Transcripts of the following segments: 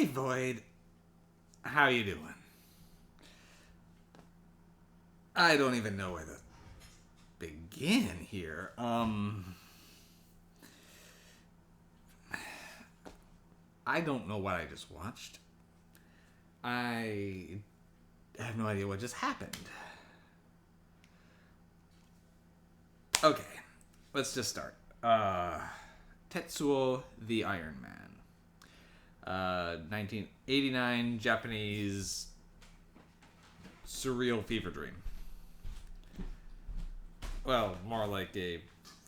Hey, Void. How you doing? I don't even know where to begin here. I don't know what I just watched. I have no idea what just happened. Okay, let's just start. Tetsuo the Iron Man. 1989 Japanese surreal fever dream. Well, more like a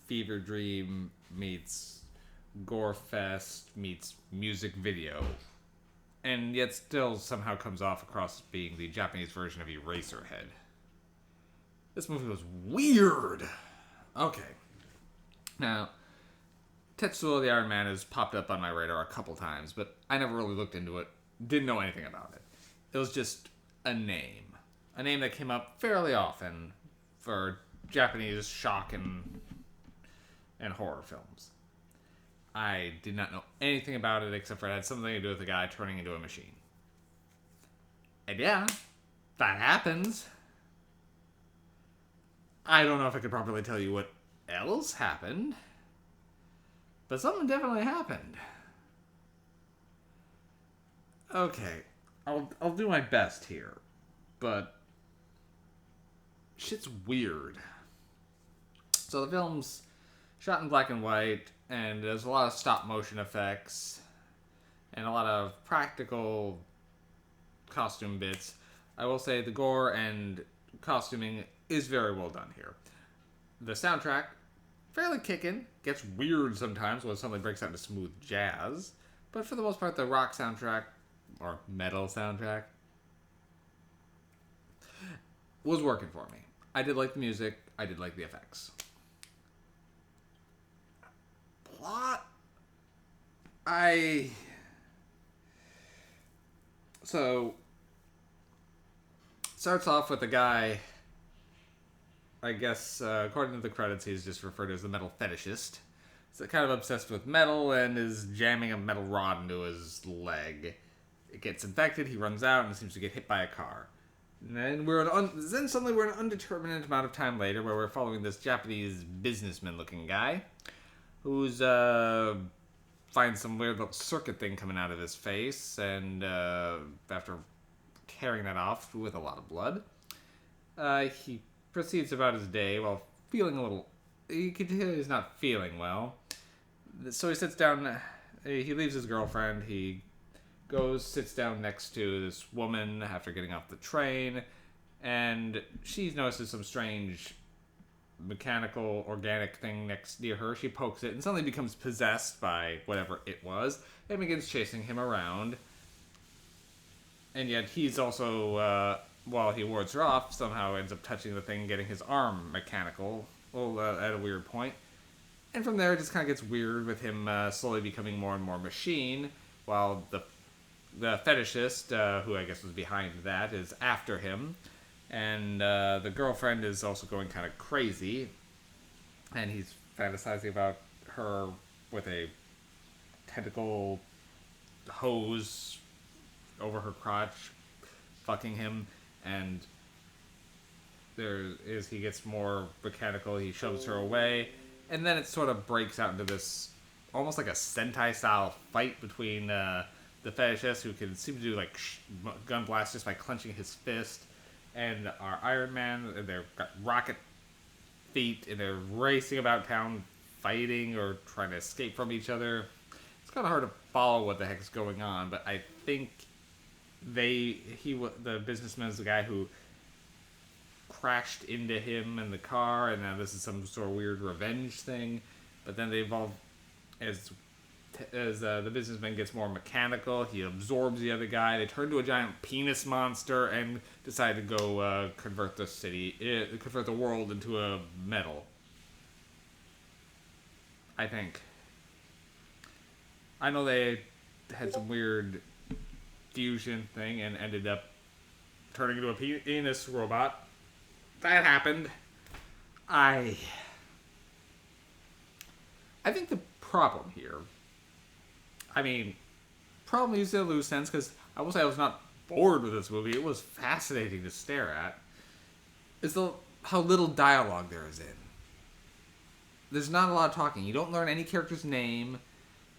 fever dream meets gore fest meets music video, and yet still somehow comes off across as being the Japanese version of Eraserhead. This movie was weird. Okay, now Tetsuo the Iron Man has popped up on my radar a couple times, but I never really looked into it. Didn't know anything about it. It was just a name that came up fairly often for Japanese shock and horror films. I did not know anything about it except for it had something to do with the guy turning into a machine. And yeah, that happens. I don't know if I could properly tell you what else happened, but something definitely happened. Okay, I'll do my best here, but shit's weird. So the film's shot in black and white, and there's a lot of stop motion effects and a lot of practical costume bits. I will say the gore and costuming is very well done here. The soundtrack, fairly kickin', gets weird sometimes when something breaks out into smooth jazz, but for the most part the rock soundtrack, or metal soundtrack, was working for me. I did like the music, I did like the effects. Plot? So, starts off with a guy, I guess, according to the credits, he's just referred to as the metal fetishist. He's kind of obsessed with metal and is jamming a metal rod into his leg. It gets infected, he runs out, and seems to get hit by a car. And then then suddenly we're an undetermined amount of time later where we're following this Japanese businessman-looking guy who's finds some weird little circuit thing coming out of his face, and after tearing that off with a lot of blood, he proceeds about his day while feeling a little... You can tell he's not feeling well. So he sits down, he leaves his girlfriend, he sits down next to this woman after getting off the train, and she notices some strange mechanical organic thing near her. She pokes it and suddenly becomes possessed by whatever it was and begins chasing him around. And yet he's also, while he wards her off, somehow ends up touching the thing, getting his arm mechanical at a weird point. And from there it just kind of gets weird with him slowly becoming more and more machine, while the fetishist, who I guess was behind that, is after him. And the girlfriend is also going kind of crazy. And he's fantasizing about her with a tentacle hose over her crotch, fucking him. And he gets more mechanical, he shoves her away. And then it sort of breaks out into this almost like a Sentai style fight between the fetishist, who can seem to do like gun blasts just by clenching his fist, and our Iron Man. And they've got rocket feet, and they're racing about town, fighting or trying to escape from each other. It's kind of hard to follow what the heck's going on, but I think the businessman is the guy who crashed into him in the car, and now this is some sort of weird revenge thing. But then they evolve as the businessman gets more mechanical. He absorbs the other guy. They turn into a giant penis monster and decide to go convert the world into a metal. I think. I know they had some weird fusion thing and ended up turning into a penis robot. That happened. I think the problem here, problem you still lose sense, because I will say I was not bored with this movie. It was fascinating to stare at. Is how little dialogue there is in. There's not a lot of talking. You don't learn any character's name.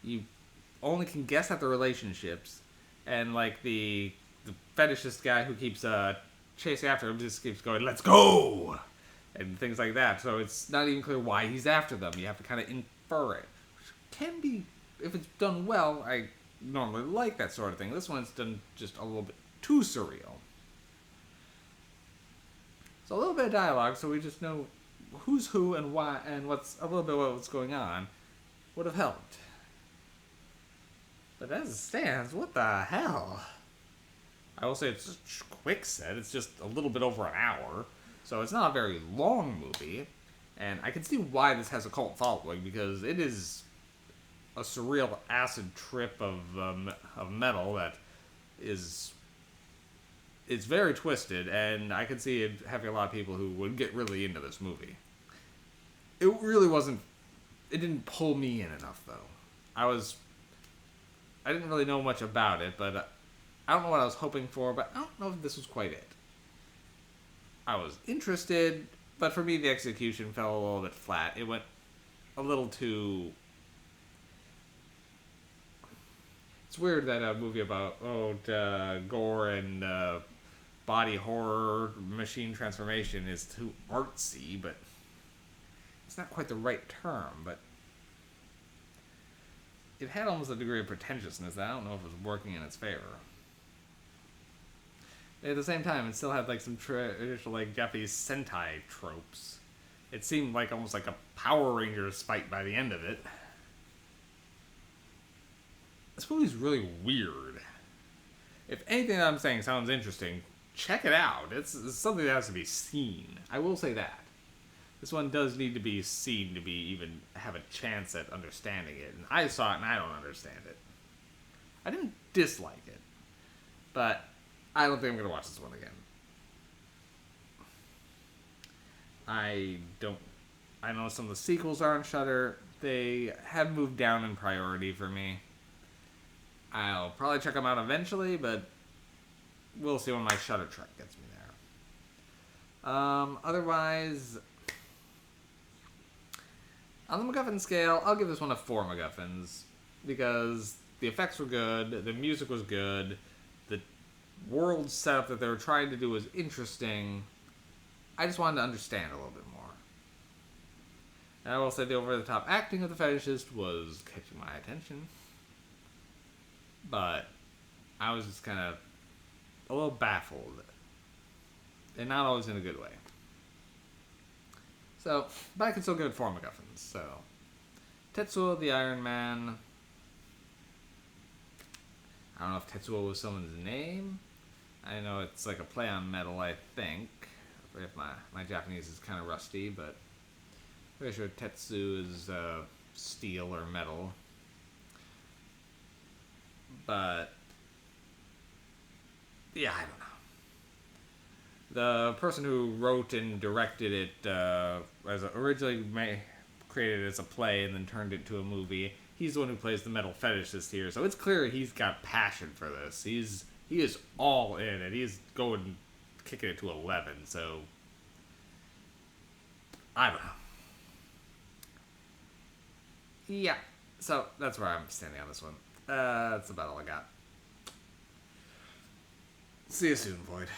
You only can guess at the relationships. And, like, the fetishist guy who keeps chasing after him just keeps going, "Let's go!" And things like that. So it's not even clear why he's after them. You have to kind of infer it. Which can be, if it's done well, I normally like that sort of thing. This one's done just a little bit too surreal. So a little bit of dialogue, so we just know who's who and why, and what's a little bit of what's going on, would have helped. But as it stands, what the hell? I will say it's a quick set. It's just a little bit over an hour, so it's not a very long movie. And I can see why this has a cult following, because it is a surreal acid trip of metal that is... It's very twisted, and I could see it having a lot of people who would get really into this movie. It really wasn't... It didn't pull me in enough, though. I didn't really know much about it, but I don't know what I was hoping for, but I don't know if this was quite it. I was interested, but for me the execution fell a little bit flat. It went a little too... It's weird that a movie about gore and body horror, machine transformation is too artsy, but it's not quite the right term, but it had almost a degree of pretentiousness that I don't know if it was working in its favor. At the same time, it still had like some traditional like Japanese Sentai tropes. It seemed like almost like a Power Rangers fight by the end of it. This movie's really weird. If anything that I'm saying sounds interesting, check it out. It's something that has to be seen. I will say that. This one does need to be seen to be even have a chance at understanding it. And I saw it and I don't understand it. I didn't dislike it. But I don't think I'm going to watch this one again. I know some of the sequels are on Shudder. They have moved down in priority for me. I'll probably check them out eventually, but we'll see when my Shudder truck gets me there. Otherwise, on the MacGuffin scale, I'll give this one a 4 MacGuffins, because the effects were good, the music was good, the world setup that they were trying to do was interesting. I just wanted to understand a little bit more. And I will say the over-the-top acting of the fetishist was catching my attention. But I was just kind of a little baffled. And not always in a good way. So, but I can still give it 4 MacGuffins. So, Tetsuo the Iron Man. I don't know if Tetsuo was someone's name. I know it's like a play on metal, I think. If my Japanese is kind of rusty, but I'm pretty sure Tetsu is steel or metal. But yeah, I don't know. The person who wrote and directed it originally created it as a play and then turned it into a movie. He's the one who plays the metal fetishist here, so it's clear he's got passion for this. He is all in, and he's kicking it to 11. So I don't know. Yeah, so that's where I'm standing on this one. That's about all I got. See you soon, Void.